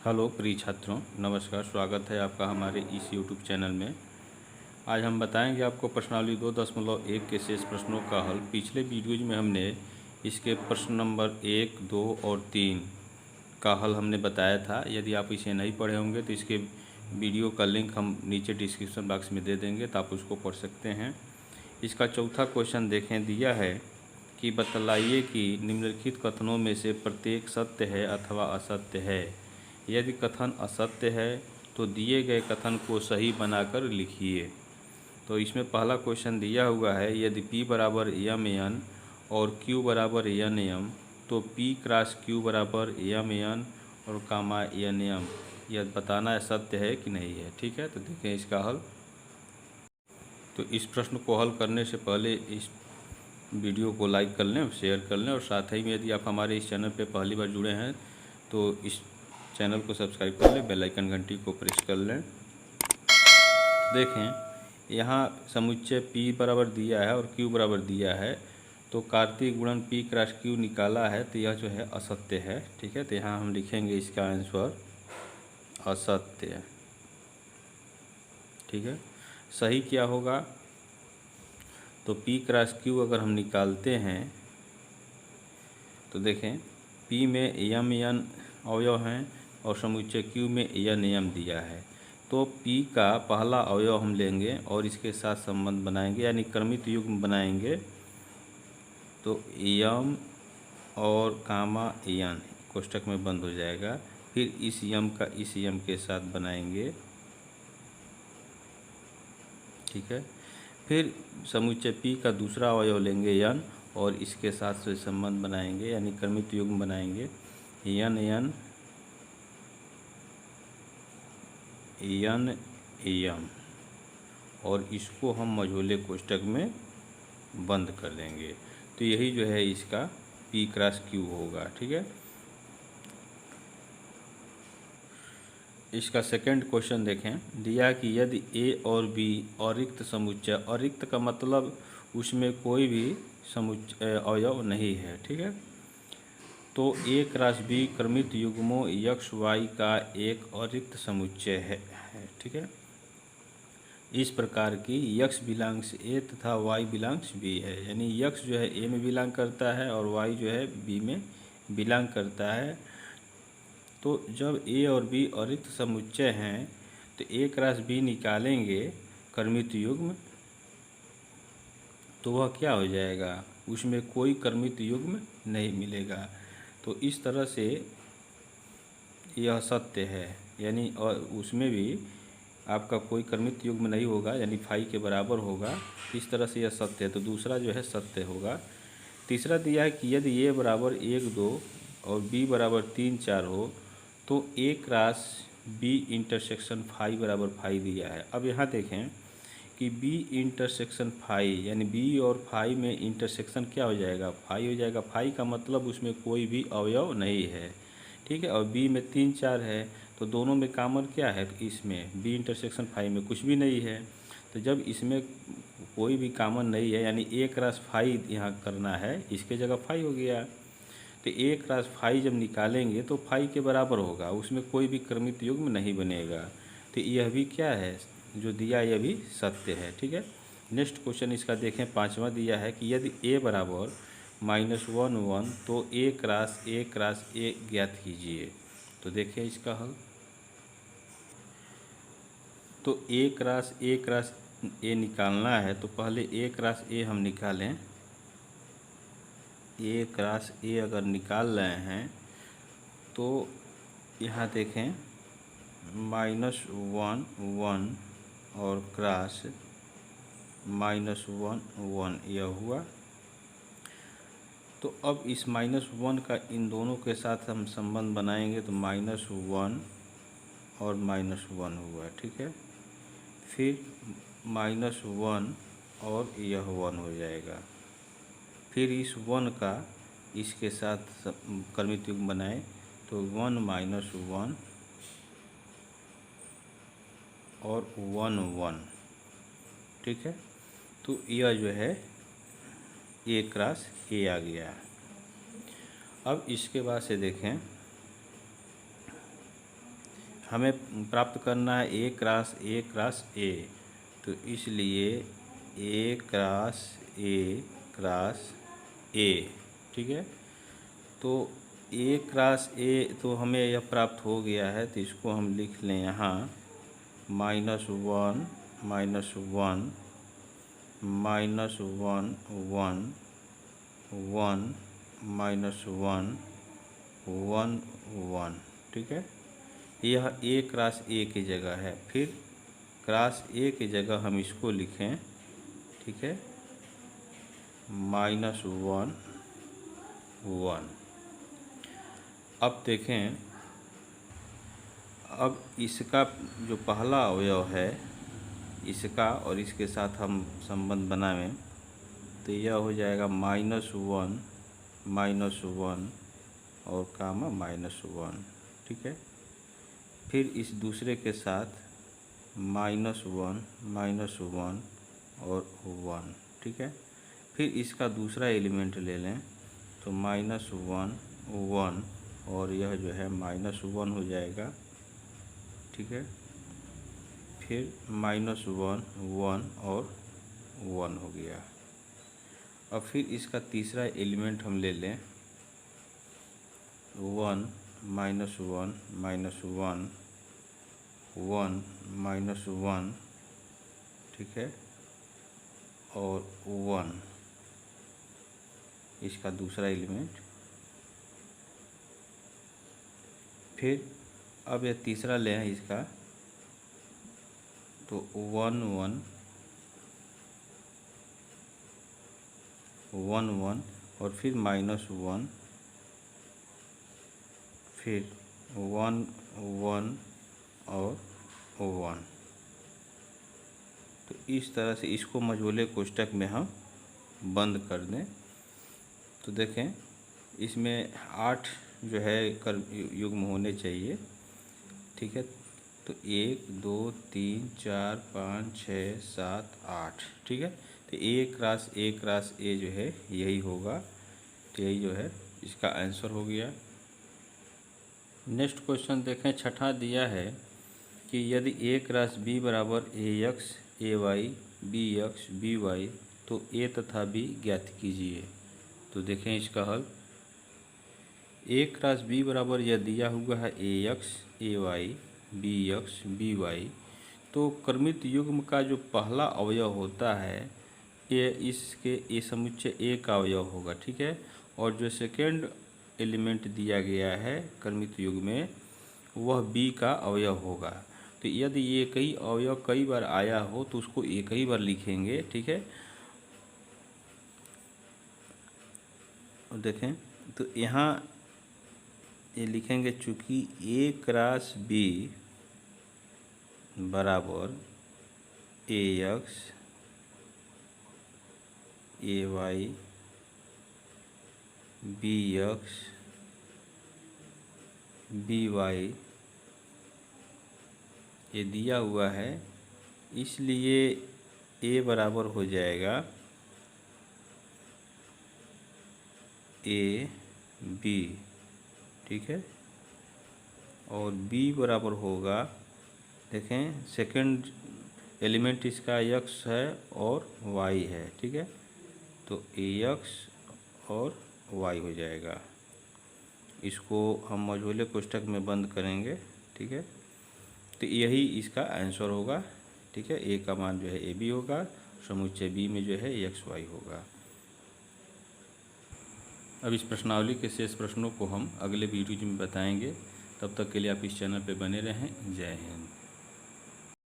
Hello प्रिय छात्रों, नमस्कार। स्वागत है आपका हमारे इस यूट्यूब चैनल में। आज हम बताएंगे आपको प्रश्नावली 2.1 के शेष प्रश्नों का हल। पिछले वीडियोज में हमने इसके प्रश्न नंबर 1, 2 और 3 का हल हमने बताया था। यदि आप इसे नहीं पढ़े होंगे तो इसके वीडियो का लिंक हम नीचे डिस्क्रिप्शन बॉक्स में दे देंगे, तो आप उसको पढ़ सकते हैं। इसका चौथा क्वेश्चन देखें, दिया है कि बतलाइए कि निम्नलिखित कथनों में से प्रत्येक सत्य है अथवा असत्य है। यदि कथन असत्य है तो दिए गए कथन को सही बनाकर लिखिए। तो इसमें पहला क्वेश्चन दिया हुआ है, यदि P बराबर एम एन और Q बराबर एन एम तो P क्रॉस Q बराबर एम एन और कामा एन एम, यह बताना है सत्य है कि नहीं है। ठीक है, तो देखें इसका हल। तो इस प्रश्न को हल करने से पहले इस वीडियो को लाइक कर लें, शेयर कर लें, और साथ ही में यदि आप हमारे इस चैनल पर पहली बार जुड़े हैं तो इस चैनल को सब्सक्राइब कर लें, बेल आइकन घंटी को प्रेस कर लें। देखें यहाँ समुच्चय P बराबर दिया है और Q बराबर दिया है, तो कार्तीय गुणन P क्रॉस Q निकाला है, तो यह जो है असत्य है। ठीक है, तो यहाँ हम लिखेंगे इसका आंसर असत्य। ठीक है, सही क्या होगा, तो P क्रॉस Q अगर हम निकालते हैं तो देखें P में एम एन अवयव हैं और समुच्चय Q में एन एम दिया है, तो P का पहला अवयव हम लेंगे और इसके साथ संबंध बनाएंगे, यानी क्रमित युग्म बनाएंगे। तो एम और कामा एन कोष्ठक में बंद हो जाएगा, फिर इस यम का इस यम के साथ बनाएंगे। ठीक है, फिर समुच्चय P का दूसरा अवयव लेंगे एन और इसके साथ से संबंध बनाएंगे, यानी क्रमित युग्म बनाएंगे एन एन एन एम, और इसको हम मझोले कोष्ठक में बंद कर देंगे। तो यही जो है इसका P क्रॉस Q होगा। ठीक है, इसका सेकंड क्वेश्चन देखें, दिया कि यदि A और B अरिक्त समुच्चय, अरिक्त का मतलब उसमें कोई भी समुच्चय अवयव नहीं है। ठीक है, तो A cross B क्रमित युग्मों x y का एक अरिक्त समुच्चय है। ठीक है, इस प्रकार की x बिलोंग्स A तथा y बिलोंग्स B है, यानी x जो है A में बिलोंग करता है और y जो है B में बिलोंग करता है। तो जब A और B अरिक्त समुच्चय हैं तो A क्रॉस B निकालेंगे क्रमित युग्म, तो वह क्या हो जाएगा, उसमें कोई क्रमित युग्म नहीं मिलेगा। तो इस तरह से यह सत्य है, यानी और उसमें भी आपका कोई क्रमित युग्म नहीं होगा, यानी फाई के बराबर होगा। इस तरह से यह सत्य है, तो दूसरा जो है सत्य होगा। तीसरा दिया है कि यदि A बराबर 1, 2 और B बराबर 3, 4 हो तो A cross B intersection phi बराबर फाई दिया है। अब यहाँ देखें कि B इंटरसेक्शन फाई, यानी B और फाई में इंटरसेक्शन क्या हो जाएगा, फाई हो जाएगा। फाई का मतलब उसमें कोई भी अवयव नहीं है। ठीक है, और B में 3, 4 है, तो दोनों में कॉमन क्या है, इसमें B इंटरसेक्शन फाई में कुछ भी नहीं है। तो जब इसमें कोई भी कॉमन नहीं है, यानी A क्रॉस फाई यहाँ करना है, इसके जगह फाई हो गया। तो A क्रॉस फाई जब निकालेंगे तो फाई के बराबर होगा, उसमें कोई भी क्रमित युग्म नहीं बनेगा। तो यह भी क्या है, जो दिया यह भी सत्य है। ठीक है, नेक्स्ट क्वेश्चन इसका देखें, पांचवा दिया है कि यदि A बराबर -1, 1 तो A क्रॉस A ज्ञात कीजिए। तो देखिए इसका हल, तो A क्रॉस A निकालना है, तो पहले A क्रॉस A हम निकालें। A क्रॉस A अगर निकाल रहे हैं तो यहाँ देखें -1, 1 और क्रॉस -1, 1 यह हुआ। तो अब इस -1 का इन दोनों के साथ हम संबंध बनाएंगे, तो -1 और -1 हुआ। ठीक है, फिर -1 और यह 1 हो जाएगा। फिर इस 1 का इसके साथ क्रमित युग्म बनाए, तो 1 -1 और 1, 1। ठीक है, तो यह जो है A क्रॉस A आ गया। अब इसके बाद से देखें हमें प्राप्त करना है ए क्रॉस ए, तो इसलिए ए क्रॉस ए, ठीक है। तो ए क्रॉस ए तो हमें यह प्राप्त हो गया है, तो इसको हम लिख लें यहाँ -1 -1 -1 1 1 -1 1 1, ठीक है। यह ए क्रॉस ए की जगह है। फिर क्रॉस ए की जगह हम इसको लिखें, ठीक है, -1 1। अब देखें, अब इसका जो पहला अवयव है इसका और इसके साथ हम संबंध बनाएं, तो यह हो जाएगा -1 -1 और कामा -1, ठीक है। फिर इस दूसरे के साथ -1 -1 और 1, ठीक है। फिर इसका दूसरा एलिमेंट ले लें, तो -1 1 और यह जो है -1 हो जाएगा, ठीक है। फिर -1 1 और 1 हो गया। अब फिर इसका तीसरा एलिमेंट हम ले लें, 1 -1 -1 1 -1, ठीक है, और 1 इसका दूसरा एलिमेंट। फिर अब यह तीसरा ले हैं इसका, तो 1 1 1 1 और फिर -1, फिर 1 1 और 1। तो इस तरह से इसको मझोले कोष्ठक में हम बंद कर दें। तो देखें, इसमें 8 जो है युग्म होने चाहिए, ठीक है। तो 1 2 3 4 5 6 7 8, ठीक है। तो ए क्रॉस ए जो है यही होगा, तो यही जो है इसका आंसर हो गया। नेक्स्ट क्वेश्चन देखें, छठा दिया है कि यदि ए क्रॉस बी बराबर AX AY BX BY, तो ए तथा बी ज्ञात कीजिए। तो देखें इसका हल, ए क्रॉस बी बराबर यह दिया हुआ है AX AY BX BY, तो क्रमित युग्म का जो पहला अवयव होता है ये इसके ए समुच्चय ए का अवयव होगा, ठीक है। और जो सेकेंड एलिमेंट दिया गया है क्रमित युग्म में वह बी का अवयव होगा। तो यदि ये कई अवयव कई बार आया हो तो उसको एक ही बार लिखेंगे, ठीक है। और देखें, तो यहाँ ये लिखेंगे, चूँकि ए क्रॉस बी बराबर AX AY BX BY ये दिया हुआ है, इसलिए ए बराबर हो जाएगा AB, ठीक है। और बी बराबर होगा, देखें सेकंड एलिमेंट इसका x है और y है, ठीक है। तो AX और y हो जाएगा। इसको हम मझोले कोष्ठक में बंद करेंगे, ठीक है। तो यही इसका आंसर होगा, ठीक है। ए का मान जो है AB होगा, समुच्चय बी में जो है XY होगा। अब इस प्रश्नावली के शेष प्रश्नों को हम अगले वीडियो में बताएंगे। तब तक के लिए आप इस चैनल पर बने रहें। जय हिंद।